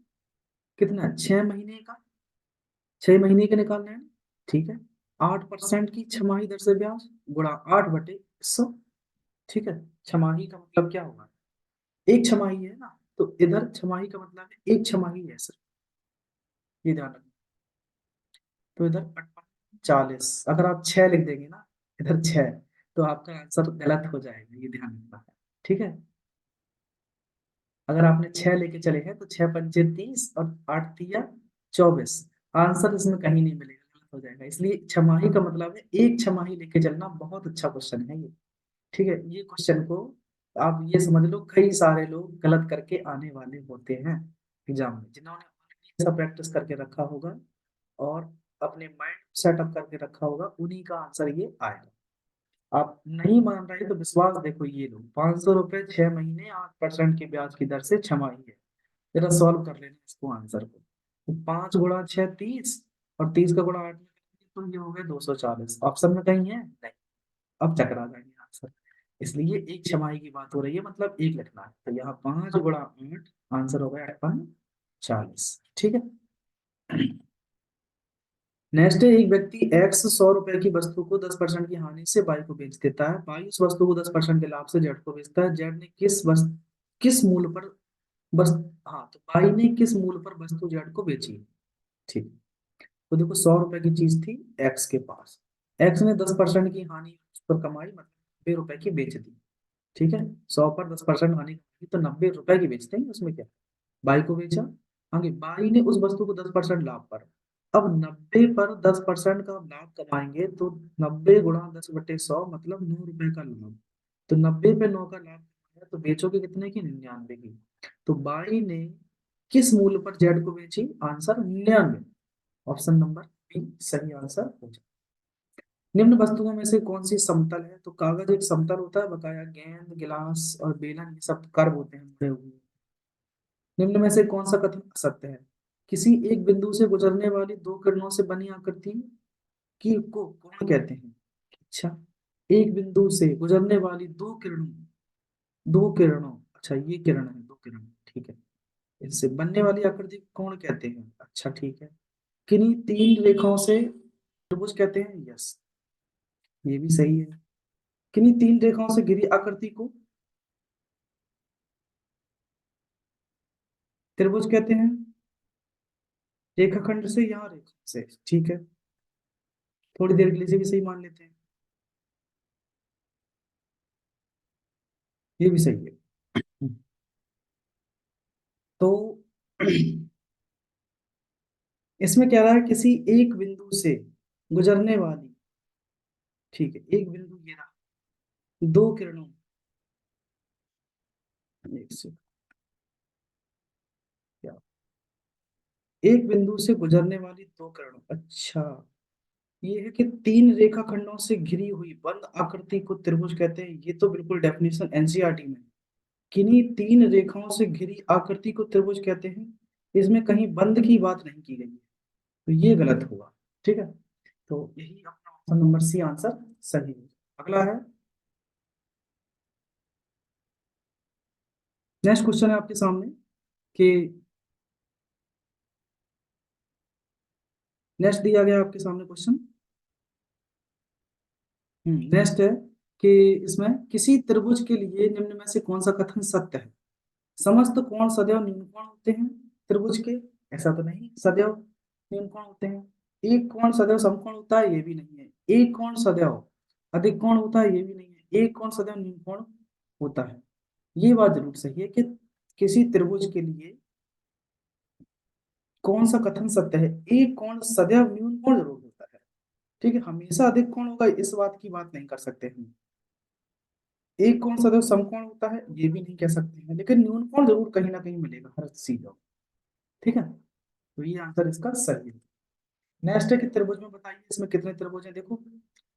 कितना है? 6 महीने का, 6 महीने के निकालना है ना? ठीक है। 8% की छमाही दर से ब्याज गुणा 8/100। ठीक है। छमाही का मतलब क्या होगा? एक छमाही है ना, तो इधर छमाही का मतलब है एक छमाही है सर, ये ध्यान रखना। तो इधर 40, अगर आप 6 लिख देंगे ना इधर 6, तो आपका आंसर गलत हो जाएगा, ये ध्यान रखना है। ठीक है। अगर आपने 6 लेके चले हैं तो 6 पंचे 30 और 8 तिया 24। आंसर इसमें कहीं नहीं मिलेगा, गलत हो जाएगा। इसलिए छमाही का मतलब है एक छमाही लेके चलना। बहुत अच्छा क्वेश्चन है ये। ठीक है। ये क्वेश्चन को आप ये समझ लो कई सारे लोग गलत करके आने वाले होते हैं एग्जाम में, जिन्होंने already ऐसा प्रैक्टिस करके रखा होगा और अपने माइंड सेटअप करके रखा होगा, उन्हीं का आंसर ये आएगा। आप नहीं मान रहे तो विश्वास देखो, ये लो 500 रुपए 6 महीने 8% की ब्याज की दर से छमाही है। जरा सॉल्व कर लेना इसको आंसर को। तो 5 गुणा 6 30 और 30 का गुणा 8 में करेंगे तो ये हो गए 240। ऑप्शन में कहीं है नहीं। अब चकरा जाएंगे आंसर। इसलिए एक छमाही की बात हो रही है, मतलब एक लिखना है। तो यहाँ 5 गुणा 8, आंसर हो गया 58 40। ठीक है। नेक्स्ट है एक व्यक्ति एक्स 100 रुपए की वस्तु को 10% की हानि से बाई को बेच देता है। बाई उस वस्तु को 10% के लाभ से जेड को बेचता है। जेड ने किस मूल्य पर वस्तु, हाँ, तो बाई ने किस मूल्य पर वस्तु जेड को बेची? ठीक। तो देखो 100 रुपए की चीज थी एक्स के पास, एक्स ने 10% की हानि उस पर कमाई, मतलब 90 रुपए की बेच दी। ठीक है, 100 पर 10% हानि कमाई तो 90 रुपए की बेचते हैं, उसमें क्या। बाई को बेचा, आगे बाई ने उस वस्तु को 10% लाभ पर। अब 90 पर 10% का लाभ कमाएंगे तो 90 × 10/100 मतलब 9 रुपए का लाभ। तो 90 पे 9 का लाभ कमाया तो बेचोगे कितने की, 99 की। तो बाई ने किस मूल्य पर जेड को बेची, आंसर 99। ऑप्शन नंबर बी सही आंसर हो जाए। निम्न वस्तुओं में से कौन सी समतल है, तो कागज एक समतल होता है, बकाया गेंद गिलास और बेलन ये सब कर्व होते हैं मुड़े हुए। निम्न में से कौन सा कथन असत्य है, किसी एक बिंदु से गुजरने वाली दो किरणों से बनी आकृति की को कौन कहते हैं। अच्छा, एक बिंदु से गुजरने वाली दो किरणों, अच्छा ये किरण है, दो किरण, ठीक है, इससे बनने वाली आकृति को कौन कहते हैं। अच्छा ठीक है, किन्हीं तीन रेखाओं से त्रिभुज कहते हैं, यस ये भी सही है। किन्हीं तीन रेखाओं से घिरी आकृति को त्रिभुज कहते हैं, रेखाखंड से या रेखा से, ठीक है, थोड़ी देर के लिए इसे भी सही मान लेते हैं, ये भी सही है। तो इसमें क्या रहा है, किसी एक बिंदु से गुजरने वाली, ठीक है, एक बिंदु ये रहा, दो किरणों, एक से क्या, एक बिंदु से गुजरने वाली दो किरणों, अच्छा ये है कि तीन रेखाखंडों से घिरी हुई बंद आकृति को त्रिभुज कहते हैं, ये तो बिल्कुल डेफिनेशन एनसीईआरटी में। किन्हीं तीन रेखाओं से घिरी आकृति को त्रिभुज कहते हैं, इसमें कहीं बंद की बात नहीं की गई है, तो ये गलत हुआ। ठीक है, तो यही अपना ऑप्शन नंबर सी आंसर सही है। अगला है, नेक्स्ट क्वेश्चन है आपके सामने कि नेक्स्ट दिया गया है आपके सामने क्वेश्चन। नेक्स्ट है कि इसमें किसी त्रिभुज के लिए निम्न में से कौन सा कथन सत्य है, समस्त कोण सदैव न्यून कोण होते हैं त्रिभुज के, ऐसा तो नहीं सदैव न्यून कोण होते हैं। एक कोण सदैव समकोण होता है, ये भी नहीं है। एक कोण सदैव अधिक कोण होता है, ये भी नहीं है। एक कोण सदैव न्यून कोण होता है, ये बात जरूर सही है कि किसी त्रिभुज के लिए कौन सा कथन सत्य है, एक कोण सदैव न्यून कोण जरूर होता है। ठीक है, हमेशा अधिक कोण होगा इस बात की बात नहीं कर सकते हम। एक कोण सदैव समकोण होता है, ये भी नहीं कह सकते हैं, लेकिन न्यून कोण जरूर कहीं ना कहीं मिलेगा हर चीज। ठीक है, तो ये आंसर इसका सही है। नेक्स्ट है कि त्रिभुज में बताइए इसमें कितने त्रिभुज हैं। देखो,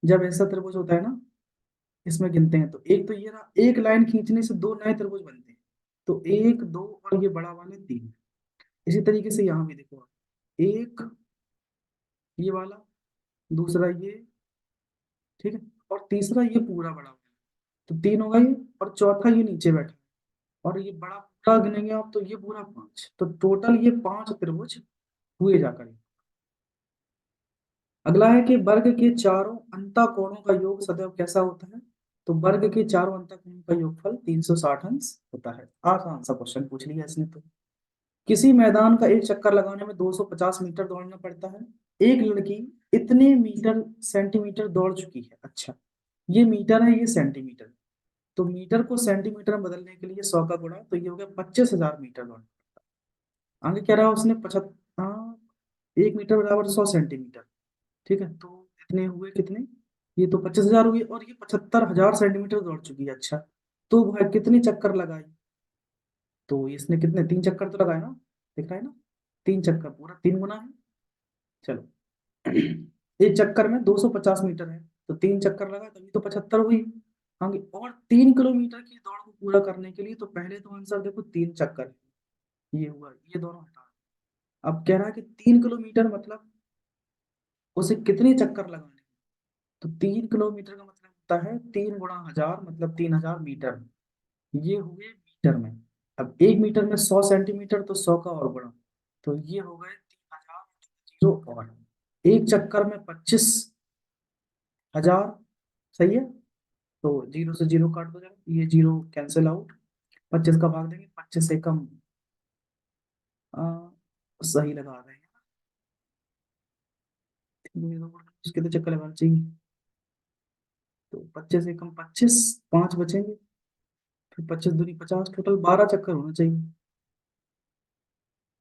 जब ऐसा त्रिभुज होता है ना, इसमें गिनते हैं तो एक तो ये रहा, एक लाइन खींचने से दो नए त्रिभुज बनते हैं, तो एक दो और ये बड़ा वाला तीन। इसी तरीके से यहाँ भी देखो, एक ये वाला, दूसरा ये, ठीक है, और तीसरा ये पूरा बड़ा वाला, तो तीन होगा ये, और चौथा ये नीचे बैठा है, और ये बड़ा पूरा गिनेंगे आप तो ये पूरा पांच, तो टोटल ये पांच त्रिभुज हुए जाकर। अगला है कि वर्ग के चारों अंतःकोणों का योग सदैव कैसा होता है, तो वर्ग के चारों अंतःकोणों का योगफल 360 अंश होता है। आसान सा क्वेश्चन पूछ लिया इसने तो। किसी मैदान का एक चक्कर लगाने में 250 मीटर दौड़ना पड़ता है, एक लड़की इतने मीटर सेंटीमीटर दौड़ चुकी है। अच्छा, ये मीटर है, ये सेंटीमीटर, तो मीटर को सेंटीमीटर में बदलने के लिए 100 का गुणा, तो ये हो गया 25,000 मीटर दौड़ना। आगे कह रहा है उसने 75, हाँ, 1 मीटर बराबर 100 सेंटीमीटर। ठीक है, तो इतने हुए कितने, ये तो 25,000 हुए, और ये 75,000 सेंटीमीटर दौड़ चुकी है। अच्छा, तो वह कितने चक्कर लगाई, तो इसने कितने, तीन चक्कर तो लगाए ना, दिख रहा है ना, तीन चक्कर, पूरा तीन गुना है। चलो, एक चक्कर में 250 मीटर है, तो तीन चक्कर लगा तभी तो 75 हुई। आगे और 3 किलोमीटर की दौड़ को पूरा करने के लिए तो पहले तो आंसर देखो, तीन चक्कर है, ये हुआ, ये दोनों हटा। अब कह रहा है कि 3 किलोमीटर मतलब उसे कितने चक्कर लगाने, तो 3 किलोमीटर का मतलब होता है 3 × 1000 मतलब 3,000 मीटर, ये हुए मीटर में। अब 1 मीटर में 100 सेंटीमीटर, तो 100 का और गुणा, तो ये हो गए 3,000 जीरो, और एक चक्कर में 25,000, सही है, तो जीरो से जीरो काट दो जरा, ये जीरो कैंसिल आउट, 25 का भाग देंगे, 25 से कम, आ, सही लगा रहे हैं, इसके तो चक्कर लगाना चाहिए। तो 25 एकम 25, 5 बचेंगे, फिर 25 दूनी 50, टोटल 12 चक्कर होना चाहिए।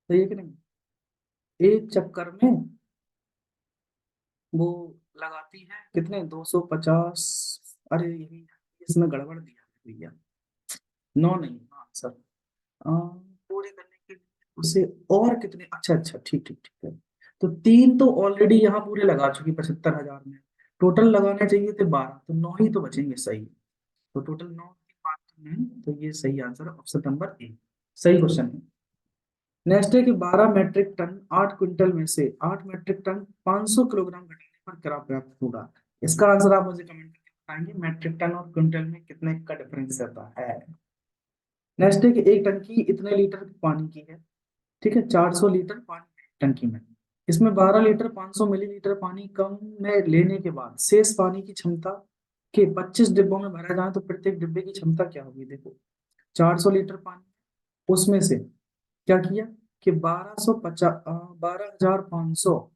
सही है कि नहीं? एक चक्कर में वो लगाती है कितने, 250। अरे यही, इसमें गड़बड़ दिया है भैया, 9 नहीं, हाँ सर। पूरे करने के लिए उसे और कितने, अच्छा अच्छा, ठीक ठीक ठीक है। तो 3 तो ऑलरेडी यहाँ पूरे लगा चुकी 75,000 में, टोटल लगाने चाहिए थे 12, तो 9 ही तो बचेंगे। सही, तो टोटल 9 की बात करें तो ये सही आंसर है, ऑप्शन नंबर ए, सही क्वेश्चन है। नेक्स्ट है कि 12 मैट्रिक टन 8 क्विंटल में से 8 मैट्रिक टन 500 किलोग्राम घटाने पर क्या प्राप्त होगा। इसका आंसर आप मुझे कमेंट करके बताएंगे, मैट्रिक टन और क्विंटल में कितने का डिफरेंस रहता है। नेक्स्ट है कि एक टंकी इतने लीटर पानी की है, ठीक है, 400 लीटर पानी है टंकी में, इसमें 12 लीटर 500 मिलीलीटर पानी कम में लेने के बाद शेष पानी की क्षमता के 25 डिब्बों में भरा जाए तो प्रत्येक डिब्बे की क्षमता क्या होगी। देखो 400 लीटर पानी, उसमें से क्या किया कि 12,500,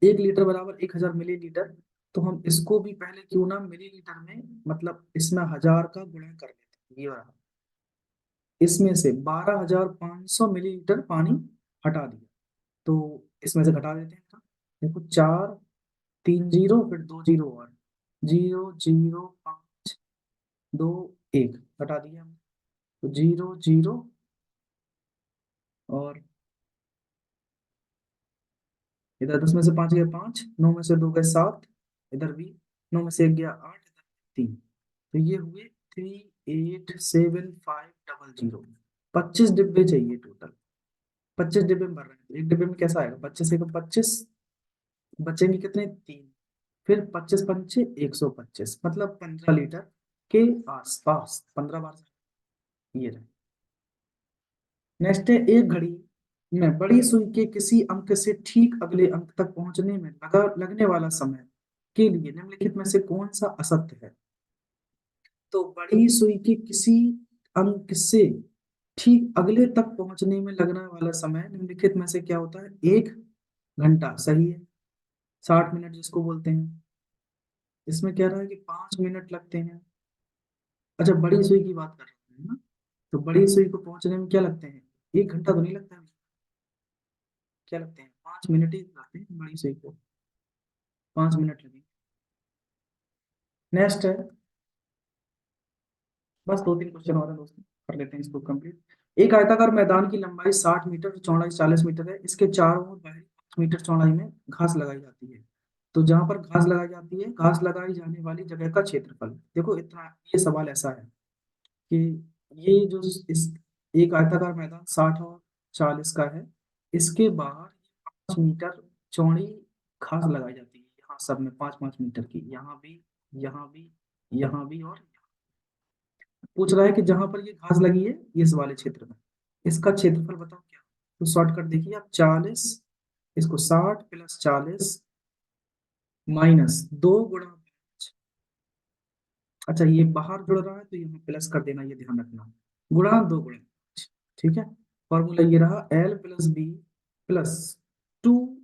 1 लीटर बराबर 1,000 मिलीलीटर, तो हम इसको भी पहले क्यों ना मिलीलीटर में, मतलब इसमें 1000 का गुणा कर लेते हैं, ये रहा। इसमें से 12,500 मिलीलीटर पानी हटा दिया, तो इसमें से घटा देते हैं। देखो 4, 3 जीरो, फिर 2 जीरो और 0, 0, 5, 2, 1 हटा दिया हमने। तो 0, 0 और इधर 10 में से 5 गया 5, 9 में से 2 गए 7, इधर भी 9 में से 1 गया 8, इधर 3, तो ये हुए 387500। 25 डिब्बे चाहिए टोटल, 25 डिब्बे में भर रहे हैं, तो एक डिब्बे में कैसा आएगा, 25 एक 25, बचेंगे कितने, 3, फिर 25 पंचे 125, मतलब 15 लीटर के आसपास, 15 बार ये रहे। नेक्स्ट है, एक घड़ी में बड़ी सुई के किसी अंक से ठीक अगले अंक तक पहुंचने में लगने वाला समय के लिए निम्नलिखित में से कौन सा असत्य है। तो बड़ी सुई के किसी अंक से ठीक अगले तक पहुंचने में लगने वाला समय निम्नलिखित में से क्या होता है, 1 घंटा, सही है। 60 मिनट जिसको बोलते हैं, इसमें कह रहा है कि 5 मिनट लगते हैं। अच्छा, बड़ी सुई की बात कर रहे हैं ना, तो बड़ी सुई को पहुंचने में क्या लगते हैं, 1 घंटा तो नहीं लगता है, क्या लगते हैं, 5 मिनट ही लगते हैं बड़ी सुई को, 5 मिनट लगे। नेक्स्ट है, बस 2-3 क्वेश्चन और है दोस्तों, कर लेते हैं इसको कंप्लीट। एक आयताकार मैदान की लंबाई 60 मीटर, चौड़ाई 40 मीटर है, इसके चारों ओर बाहरी 5 मीटर चौड़ाई में घास लगाई जाती है। तो जहां पर घास लगाई जाती है, घास लगाई जाने वाली जगह का क्षेत्रफल, देखो इतना, ये सवाल ऐसा है कि ये जो इस एक आयताकार मैदान 60 और 40 का है, इसके बाहर 5 मीटर चौड़ी घास लगाई जाती है, यहाँ सब में 5-5 मीटर की, यहाँ भी, यहाँ भी, यहाँ भी, और पूछ रहा है कि जहां पर ये घास लगी है इस वाले क्षेत्र में, इसका क्षेत्रफल बताओ क्या। तो शॉर्टकट देखिए आप, 40, इसको 60 प्लस 40 माइनस 2 गुणा 5, अच्छा ये बाहर जुड़ रहा है तो यहाँ प्लस कर देना, ये ध्यान रखना, गुणा 2 गुणा 5, ठीक है। फॉर्मूला ये रहा, एल प्लस बी प्लस 2,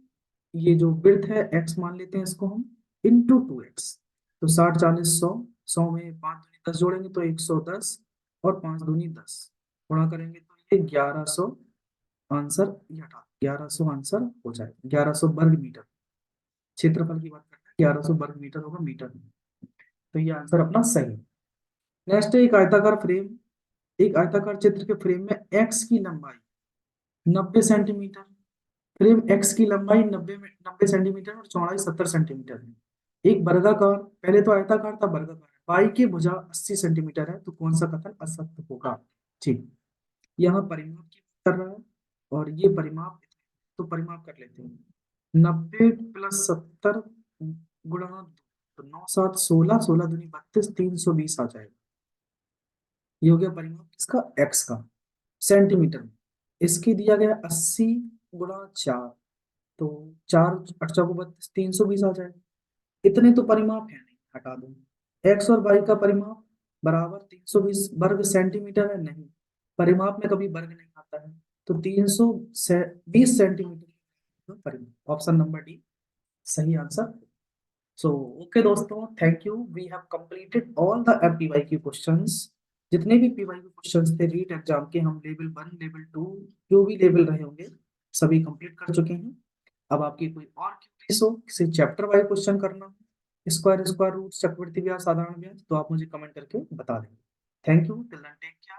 ये जो विड्थ है एक्स मान लेते हैं इसको हम, इंटू 2x। तो 60, 40, 100, 100 में 5 दूनी 10 जोड़ेंगे तो 110, और 5 दूनी 10 गुणा करेंगे तो ये 1100, आंसर ये हटा 1100 आंसर हो जाएगा, 1100 वर्ग मीटर, क्षेत्रफल की बात करते हैं, 1100 वर्ग मीटर होगा मीटर में, तो ये आंसर अपना सही है। नेक्स्ट है, एक आयताकार चित्र के फ्रेम में एक्स की लंबाई 90 सेंटीमीटर, फ्रेम एक्स की लंबाई 90 सेंटीमीटर और चौड़ाई 70 सेंटीमीटर है। एक वर्गाकार, पहले तो आयताकार था, वर्गाकार है, पाई की भुजा 80 सेंटीमीटर है, तो कौन सा कथन असत्य होगा। ठीक, यहाँ परिमाप की बात कर रहा है, और ये परिमाप, तो परिमाप कर लेते हैं, 90 प्लस 70 गुणा 2, तो 9 7 16, 16 दूनी 32, 320 आ जाएगा। ये हो गया परिमाप किसका, एक्स का, सेंटीमीटर में। इसकी दिया गया 80 गुणा 4, तो 4 8 चौको 32, 320 आ जाएगा। इतने तो परिमाप है नहीं, हटा दो। एक्स और वाई का परिमाप बराबर 320 वर्ग सेंटीमीटर है, नहीं, परिमाप में कभी वर्ग नहीं आता है, तो 320 सेंटीमीटर का परिमाप, ऑप्शन नंबर डी सही आंसर। सो ओके दोस्तों, thank you, we have completed all the PYQ questions. जितने भी पीवाईक्यू क्वेश्चंस थे रीट एग्जाम के, हम लेवल 1 लेवल 2 जो भी लेवल रहे होंगे सभी कंप्लीट कर चुके हैं। अब आपकी कोई और क्वेरीज हो, किसी चैप्टर वाइज क्वेश्चन करना हो, स्क्वायर स्क्वायर रूट, चक्रवृद्धि ब्याज, साधारण ब्याज, तो आप मुझे कमेंट करके बता दें। Thank you, till then take care.